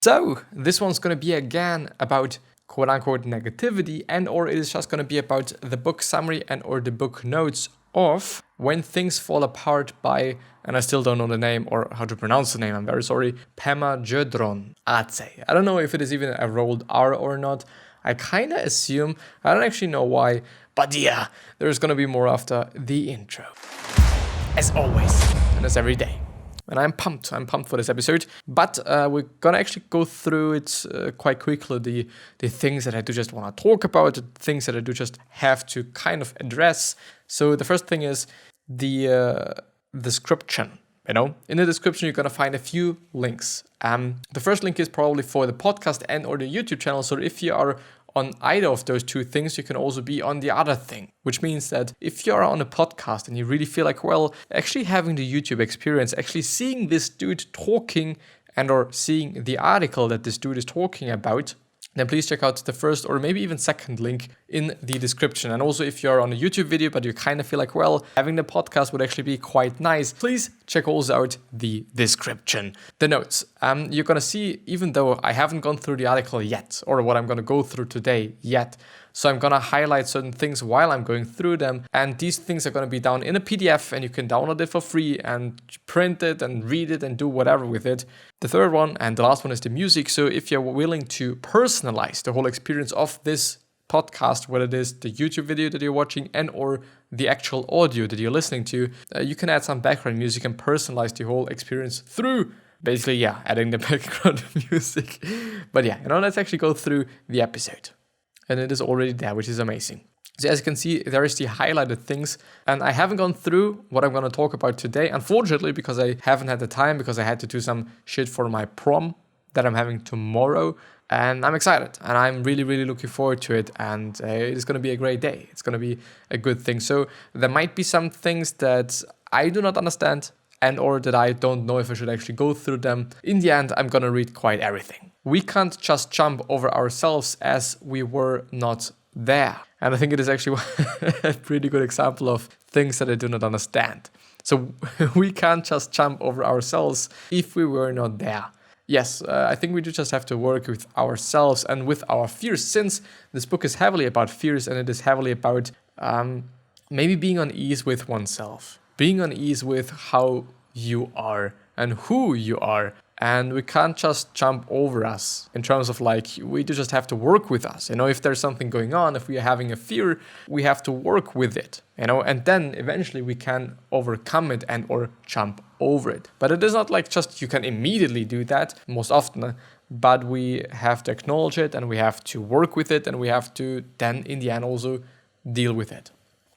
So this one's going to be again about quote-unquote negativity, and or it is just going to be about the book summary and or the book notes of When Things Fall Apart by, and I still don't know the name or how to pronounce the name, I'm very sorry, Pema Chödrön. I'd say. I don't know if it is even a rolled R or not. I kind of assume, I don't actually know why, but yeah, there's going to be more after the intro. As always, and as every day. And I'm pumped for this episode, but we're gonna actually go through it quite quickly, the things that I do just want to talk about, the things that I do just have to kind of address. So the first thing is the description. In the description you're gonna find a few links. The first link is probably for the podcast and or the YouTube channel, so if you are on either of those two things, you can also be on the other thing, which means that if you're on a podcast and you really feel like, well, actually having the YouTube experience, actually seeing this dude talking and or seeing the article that this dude is talking about, then please check out the first or maybe even second link in the description. And also if you're on a YouTube video, but you kind of feel like, well, having the podcast would actually be quite nice, please check also out the description. The notes. You're going to see, even though I haven't gone through the article yet, or what I'm going to go through today yet, so I'm going to highlight certain things while I'm going through them. And these things are going to be down in a PDF and you can download it for free and print it and read it and do whatever with it. The third one and the last one is the music. So if you're willing to personalize the whole experience of this podcast, whether it is the YouTube video that you're watching and or the actual audio that you're listening to, you can add some background music and personalize the whole experience through basically, adding the background music. But let's actually go through the episode. And it is already there, which is amazing. So as you can see, there is the highlighted things. And I haven't gone through what I'm going to talk about today, unfortunately, because I haven't had the time, because I had to do some shit for my prom that I'm having tomorrow. And I'm excited. And I'm really, really looking forward to it. And it is going to be a great day. It's going to be a good thing. So there might be some things that I do not understand and or that I don't know if I should actually go through them. In the end, I'm going to read quite everything. We can't just jump over ourselves as we were not there. And I think it is actually a pretty good example of things that I do not understand. So we can't just jump over ourselves if we were not there. Yes, I think we do just have to work with ourselves and with our fears, since this book is heavily about fears and it is heavily about maybe being on ease with oneself, being on ease with how you are and who you are. And we can't just jump over us in terms of we do just have to work with us. If there's something going on, if we are having a fear, we have to work with it, and then eventually we can overcome it and or jump over it. But it is not just you can immediately do that most often, but we have to acknowledge it and we have to work with it and we have to then in the end also deal with it.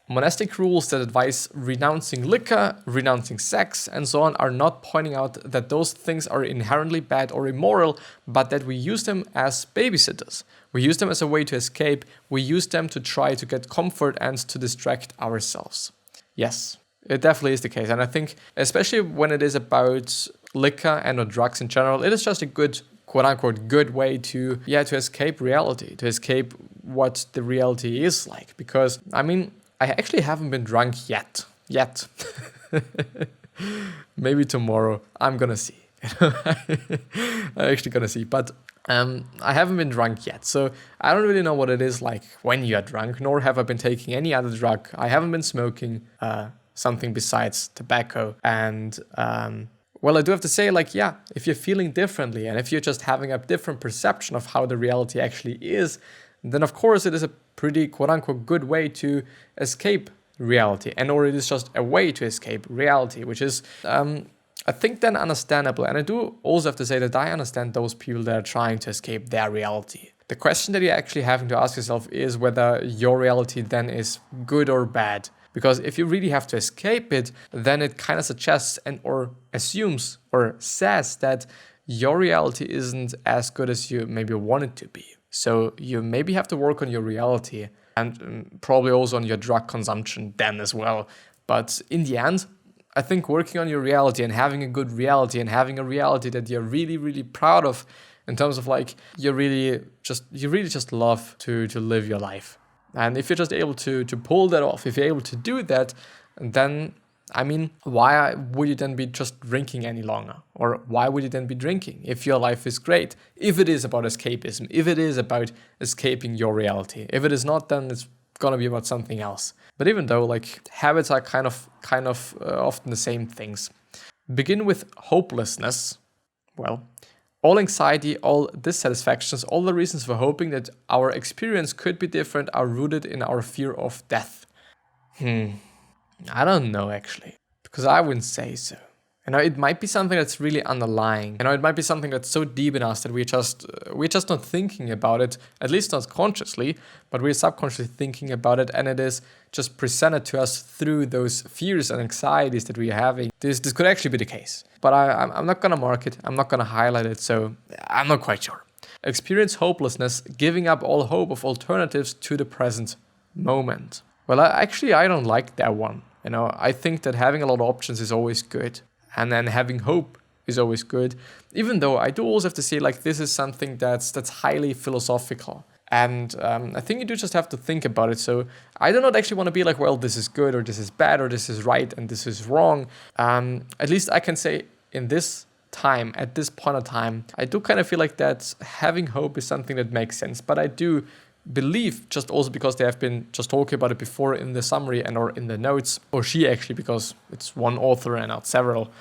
Monastic rules that advise renouncing liquor, renouncing sex, and so on are not pointing out that those things are inherently bad or immoral, but that we use them as babysitters. We use them as a way to escape. We use them to try to get comfort and to distract ourselves. Yes, it definitely is the case. And I think, especially when it is about liquor and or drugs in general, it is just a good, quote-unquote, good way to escape reality, to escape what the reality is like. Because, I actually haven't been drunk yet. Maybe tomorrow. I'm gonna see. I'm actually gonna see. But I haven't been drunk yet. So I don't really know what it is like when you're drunk, nor have I been taking any other drug. I haven't been smoking something besides tobacco. And well, I do have to say, if you're feeling differently and if you're just having a different perception of how the reality actually is, then of course it is a pretty quote-unquote good way to escape reality, and or it is just a way to escape reality, which is I think then understandable. And I do also have to say that I understand those people that are trying to escape their reality. The question that you're actually having to ask yourself is whether your reality then is good or bad. Because if you really have to escape it, then it kind of suggests and or assumes or says that your reality isn't as good as you maybe want it to be. So you maybe have to work on your reality and probably also on your drug consumption then as well. But in the end, I think working on your reality and having a good reality and having a reality that you're really, really proud of in terms of you really just love to live your life. And if you're just able to pull that off, if you're able to do that, then I mean, why would you then be just drinking any longer? Or why would you then be drinking if your life is great? If it is about escapism, if it is about escaping your reality. If it is not, then it's gonna be about something else. But even though, like, habits are kind of often the same things. Begin with hopelessness. Well, all anxiety, all dissatisfactions, all the reasons for hoping that our experience could be different are rooted in our fear of death. I don't know, actually, because I wouldn't say so. It might be something that's really underlying. It might be something that's so deep in us that we're just not thinking about it, at least not consciously, but we're subconsciously thinking about it, and it is just presented to us through those fears and anxieties that we're having. This could actually be the case, but I'm not gonna mark it. I'm not gonna highlight it, so I'm not quite sure. Experience hopelessness, giving up all hope of alternatives to the present moment. Well, I don't like that one. I think that having a lot of options is always good. And then having hope is always good, even though I do also have to say, like, this is something that's highly philosophical. And I think you do just have to think about it. So I do not actually want to be like, well, this is good, or this is bad, or this is right, and this is wrong. At least I can say in this time, at this point of time, I do kind of feel like that having hope is something that makes sense. But I do believe, just also because they have been just talking about it before in the summary and or in the notes, or she actually, because it's one author and not several,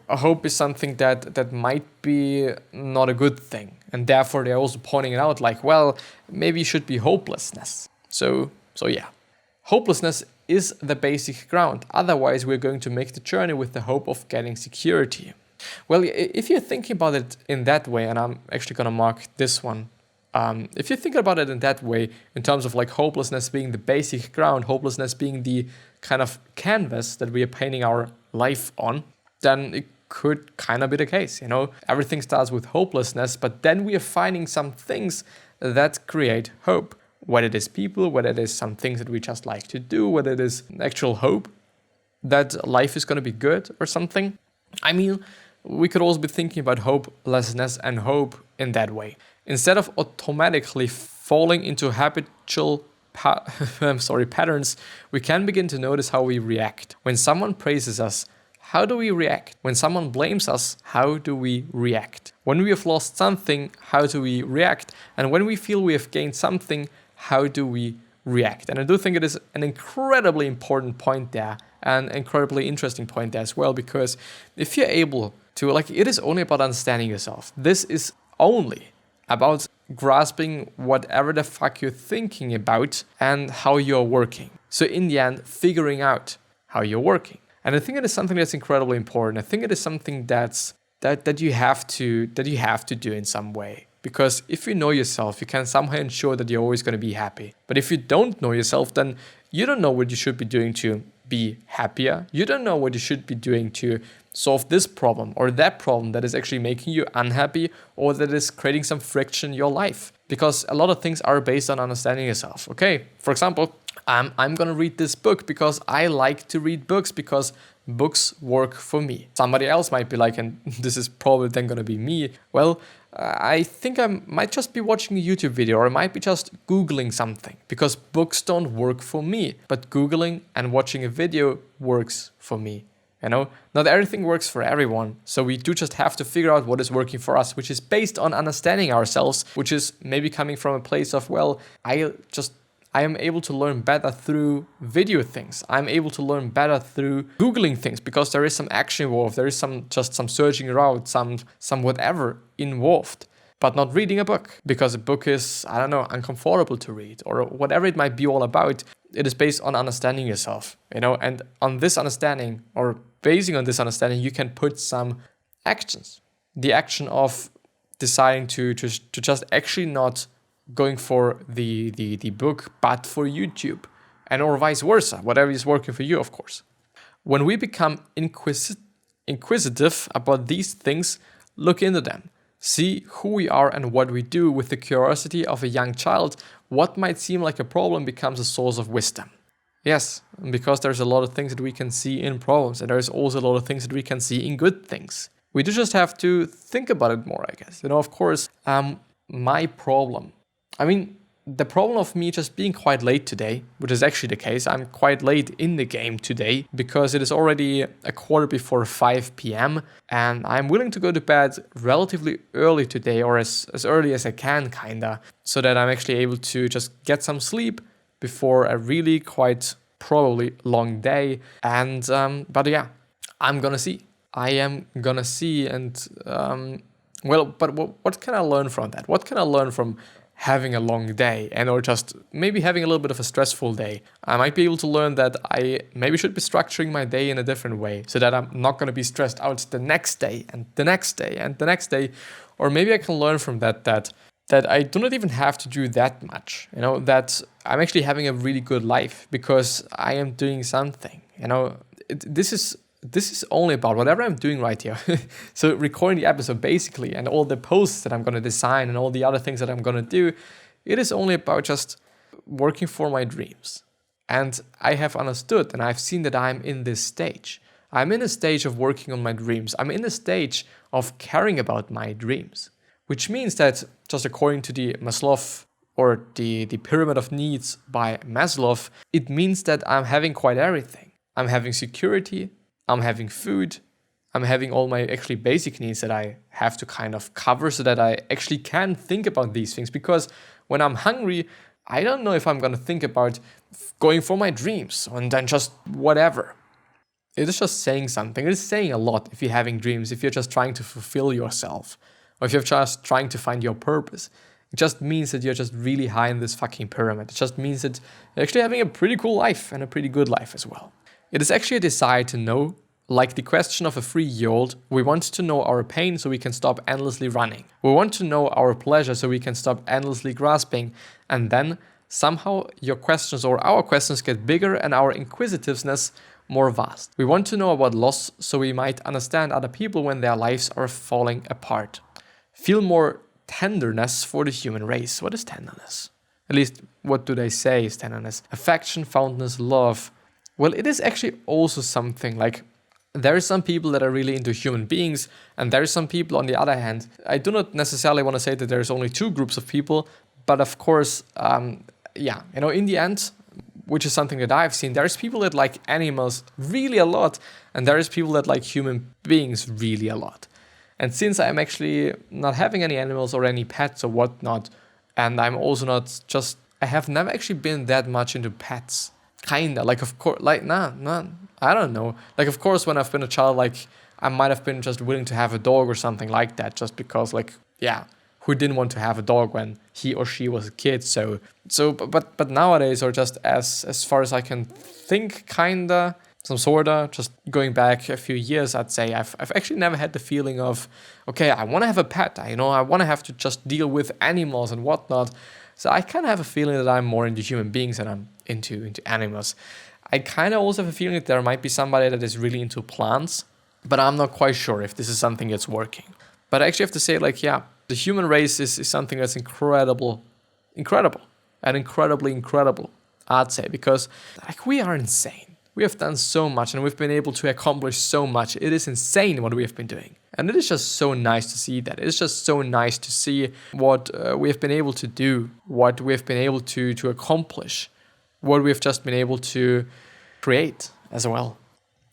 hope is something that might be not a good thing, and therefore they're also pointing it out, like, well, maybe it should be hopelessness. So yeah, hopelessness is the basic ground. Otherwise, we're going to make the journey with the hope of getting security. Well, if you're thinking about it in that way, and I'm actually gonna mark this one. If you think about it in that way, in terms of like hopelessness being the basic ground, hopelessness being the kind of canvas that we are painting our life on, then it could kind of be the case. Everything starts with hopelessness, but then we are finding some things that create hope. Whether it is people, whether it is some things that we just like to do, whether it is actual hope that life is going to be good or something. I mean, we could also be thinking about hopelessness and hope in that way. Instead of automatically falling into habitual patterns, we can begin to notice how we react. When someone praises us, how do we react? When someone blames us, how do we react? When we have lost something, how do we react? And when we feel we have gained something, how do we react? And I do think it is an incredibly important point there, and incredibly interesting point there as well, because if you're able to, like, it is only about understanding yourself. This is only about grasping whatever the fuck you're thinking about and how you're working. So in the end, figuring out how you're working. And I think it is something that's incredibly important. I think it is something that you have to do in some way. Because if you know yourself, you can somehow ensure that you're always going to be happy. But if you don't know yourself, then you don't know what you should be doing to be happier. You don't know what you should be doing to solve this problem or that problem that is actually making you unhappy, or that is creating some friction in your life. Because a lot of things are based on understanding yourself. Okay, for example, I'm gonna read this book because I like to read books, because books work for me. Somebody else might be like, and this is probably then gonna be me, well, I think I might just be watching a YouTube video, or I might be just Googling something, because books don't work for me, but Googling and watching a video works for me. Not everything works for everyone. So we do just have to figure out what is working for us, which is based on understanding ourselves, which is maybe coming from a place of, well, I am able to learn better through video things. I'm able to learn better through Googling things, because there is some action involved. There is some searching around, some whatever involved, but not reading a book, because a book is, I don't know, uncomfortable to read, or whatever it might be all about. It is based on understanding yourself, and on this understanding, or basing on this understanding, you can put some actions. The action of deciding to just actually not going for the book, but for YouTube, and or vice versa, whatever is working for you, of course. When we become inquisitive about these things, look into them. See who we are and what we do with the curiosity of a young child. What might seem like a problem becomes a source of wisdom. Yes, because there's a lot of things that we can see in problems, and there's also a lot of things that we can see in good things. We do just have to think about it more, I guess. Of course, my problem. I mean, the problem of me just being quite late today, which is actually the case, I'm quite late in the game today because it is already a quarter before 5 p.m. and I'm willing to go to bed relatively early today, or as early as I can, kinda, so that I'm actually able to just get some sleep before a really quite probably long day. And but yeah, I'm gonna see. I am gonna see. And but what can I learn from that? What can I learn from having a long day and or just maybe having a little bit of a stressful day? I might be able to learn that I maybe should be structuring my day in a different way so that I'm not going to be stressed out the next day and the next day and the next day. Or maybe I can learn from that I do not even have to do that much, that I'm actually having a really good life because I am doing something. This is only about whatever I'm doing right here. So recording the episode basically, and all the posts that I'm going to design and all the other things that I'm going to do, it is only about just working for my dreams. And I have understood and I've seen that I'm in this stage. I'm in a stage of working on my dreams. I'm in a stage of caring about my dreams, which means that just according to the Maslow or the pyramid of needs by Maslow, it means that I'm having quite everything. I'm having security, I'm having food, I'm having all my actually basic needs that I have to kind of cover so that I actually can think about these things. Because when I'm hungry, I don't know if I'm going to think about going for my dreams and then just whatever. It is just saying something. It is saying a lot if you're having dreams, if you're just trying to fulfill yourself, or if you're just trying to find your purpose. It just means that you're just really high in this fucking pyramid. It just means that you're actually having a pretty cool life and a pretty good life as well. It is actually a desire to know, like the question of a 3-year-old. We want to know our pain so we can stop endlessly running. We want to know our pleasure so we can stop endlessly grasping. And then somehow your questions or our questions get bigger and our inquisitiveness more vast. We want to know about loss so we might understand other people when their lives are falling apart. Feel more tenderness for the human race. What is tenderness? At least, what do they say is tenderness? Affection, fondness, love. Well, it is actually also something like there are some people that are really into human beings, and there are some people on the other hand. I do not necessarily want to say that there's only two groups of people, but of course, in the end, which is something that I've seen, there's people that like animals really a lot, and there is people that like human beings really a lot. And since I'm actually not having any animals or any pets or whatnot, and I'm also not just, I have never actually been that much into pets. Kinda, like of course, like, I don't know. Like of course when I've been a child, like I might have been just willing to have a dog or something like that, just because who didn't want to have a dog when he or she was a kid? But nowadays, or just as far as I can think, kinda, some sorta, just going back a few years, I'd say I've actually never had the feeling of, okay, I want to have a pet. I want to have to just deal with animals and whatnot. So I kind of have a feeling that I'm more into human beings than I'm into animals. I kind of also have a feeling that there might be somebody that is really into plants, but I'm not quite sure if this is something that's working. But I actually have to say, the human race is something that's incredible, and incredible, I'd say, because we are insane. We have done so much and we've been able to accomplish so much. It is insane what we have been doing. And it is just so nice to see that. It's just so nice to see what we have been able to do, what we have been able to accomplish, what we have just been able to create as well.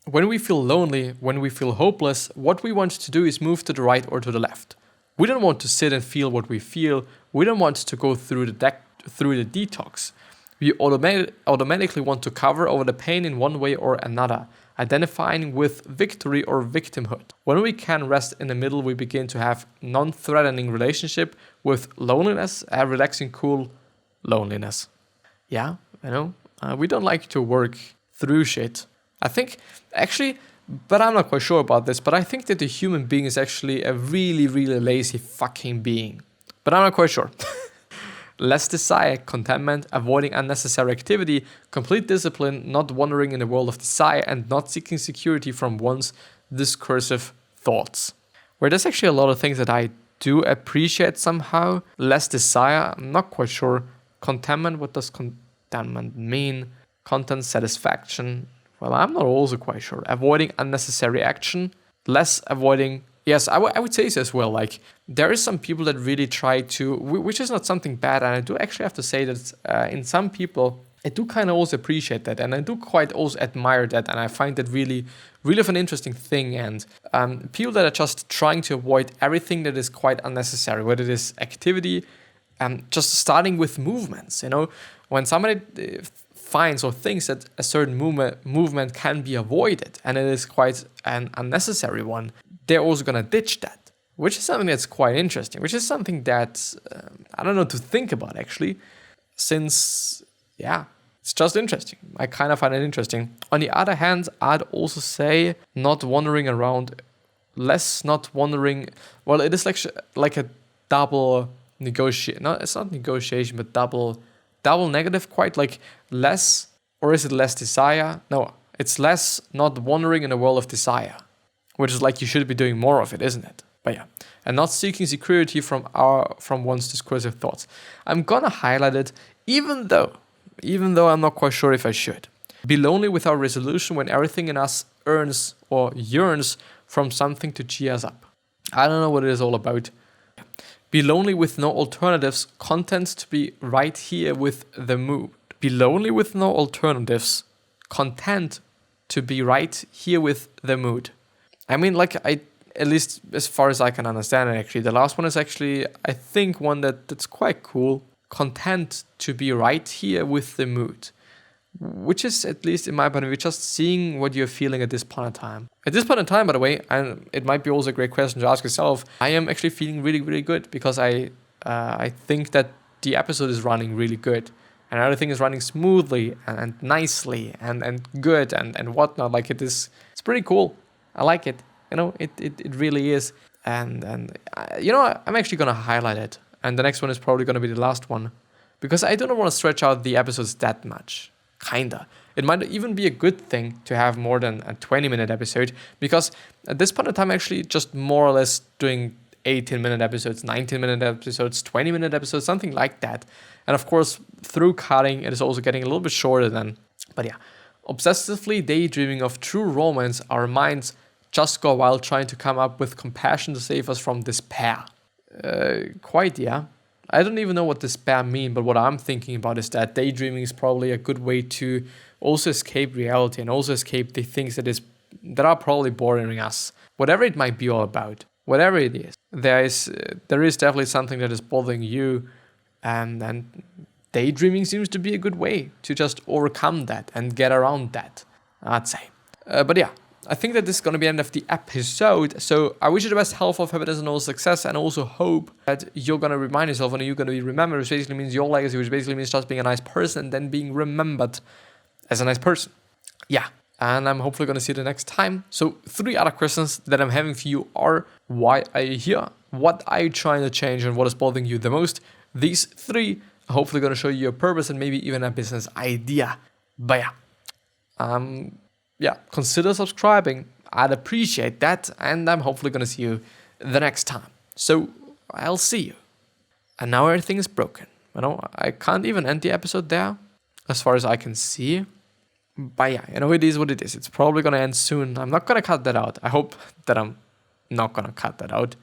When we feel lonely, when we feel hopeless, what we want to do is move to the right or to the left. We don't want to sit and feel what we feel. We don't want to go through the detox. We automatically want to cover over the pain in one way or another, identifying with victory or victimhood. When we can rest in the middle, we begin to have non-threatening relationship with loneliness, a relaxing, cool loneliness. Yeah, we don't like to work through shit. I think, actually, but I'm not quite sure about this, but I think that the human being is actually a really, really lazy fucking being. But I'm not quite sure. Less desire, contentment, avoiding unnecessary activity, complete discipline, not wandering in the world of desire, and not seeking security from one's discursive thoughts. Where there's actually a lot of things that I do appreciate somehow. Less desire, I'm not quite sure. Contentment, what does contentment mean? Content satisfaction, well, I'm not also quite sure. Avoiding unnecessary action, less avoiding yes, I would say so as well. Like, there is some people that really try to, which is not something bad. And I do actually have to say that in some people, I do kind of also appreciate that. And I do quite also admire that. And I find that really, really of an interesting thing. And people that are just trying to avoid everything that is quite unnecessary, whether it is activity, just starting with movements. When somebody finds or thinks that a certain movement can be avoided and it is quite an unnecessary one, they're also going to ditch that, which is something that's quite interesting, which is something that I don't know, to think about actually, since, yeah, it's just interesting. I kind of find it interesting. On the other hand, I'd also say not wandering around, not wandering, well, it is like a double negotiation. No, it's not negotiation, but double negative, quite like less, or is it less desire? No, it's less not wandering in a world of desire, which is like you should be doing more of it, isn't it? But yeah, and not seeking security from one's discursive thoughts. I'm gonna highlight it, even though I'm not quite sure if I should. Be lonely without resolution when everything in us earns or yearns from something to cheer us up. I don't know what it is all about. Be lonely with no alternatives, content to be right here with the mood. Be lonely with no alternatives, content to be right here with the mood. I mean, at least as far as I can understand it, actually, the last one is actually, I think, one that's quite cool. Content to be right here with the mood. Which is, at least in my point of view, just seeing what you're feeling at this point in time. At this point in time, by the way, and it might be also a great question to ask yourself, I am actually feeling really, really good because I think that the episode is running really good and everything is running smoothly and nicely and good and whatnot. Like, it's pretty cool. I like it. It really is. And I'm actually going to highlight it. And the next one is probably going to be the last one because I don't want to stretch out the episodes that much. Kinda. It might even be a good thing to have more than a 20-minute episode because at this point in time, actually just more or less doing 18-minute episodes, 19-minute episodes, 20-minute episodes, something like that. And of course, through cutting, it is also getting a little bit shorter then. But yeah, obsessively daydreaming of true romance, our minds just go wild trying to come up with compassion to save us from despair. Quite, yeah. I don't even know what despair mean, but what I'm thinking about is that daydreaming is probably a good way to also escape reality and also escape the things that are probably bothering us. Whatever it might be all about, whatever it is, there is definitely something that is bothering you, and daydreaming seems to be a good way to just overcome that and get around that, I'd say. But yeah. I think that this is going to be the end of the episode. So I wish you the best health, of happiness, and all success, and also hope that you're going to remind yourself and you're going to be remembered, which basically means your legacy, which basically means just being a nice person and then being remembered as a nice person. Yeah. And I'm hopefully going to see you the next time. So 3 other questions that I'm having for you are: why are you here? What are you trying to change? And what is bothering you the most? These 3 are hopefully going to show you your purpose and maybe even a business idea. But yeah. Consider subscribing. I'd appreciate that. And I'm hopefully going to see you the next time. So I'll see you. And now everything is broken. I can't even end the episode there as far as I can see. But yeah, it is what it is. It's probably going to end soon. I'm not going to cut that out. I hope that I'm not going to cut that out.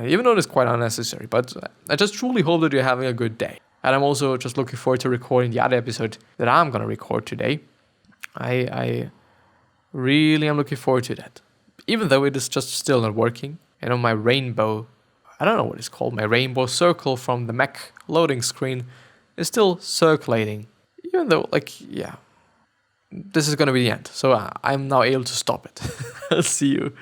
Even though it's quite unnecessary. But I just truly hope that you're having a good day. And I'm also just looking forward to recording the other episode that I'm going to record today. I really am looking forward to that. Even though it is just still not working. My rainbow, I don't know what it's called, my rainbow circle from the Mac loading screen is still circulating. Even though, this is going to be the end. So I'm now able to stop it. I'll see you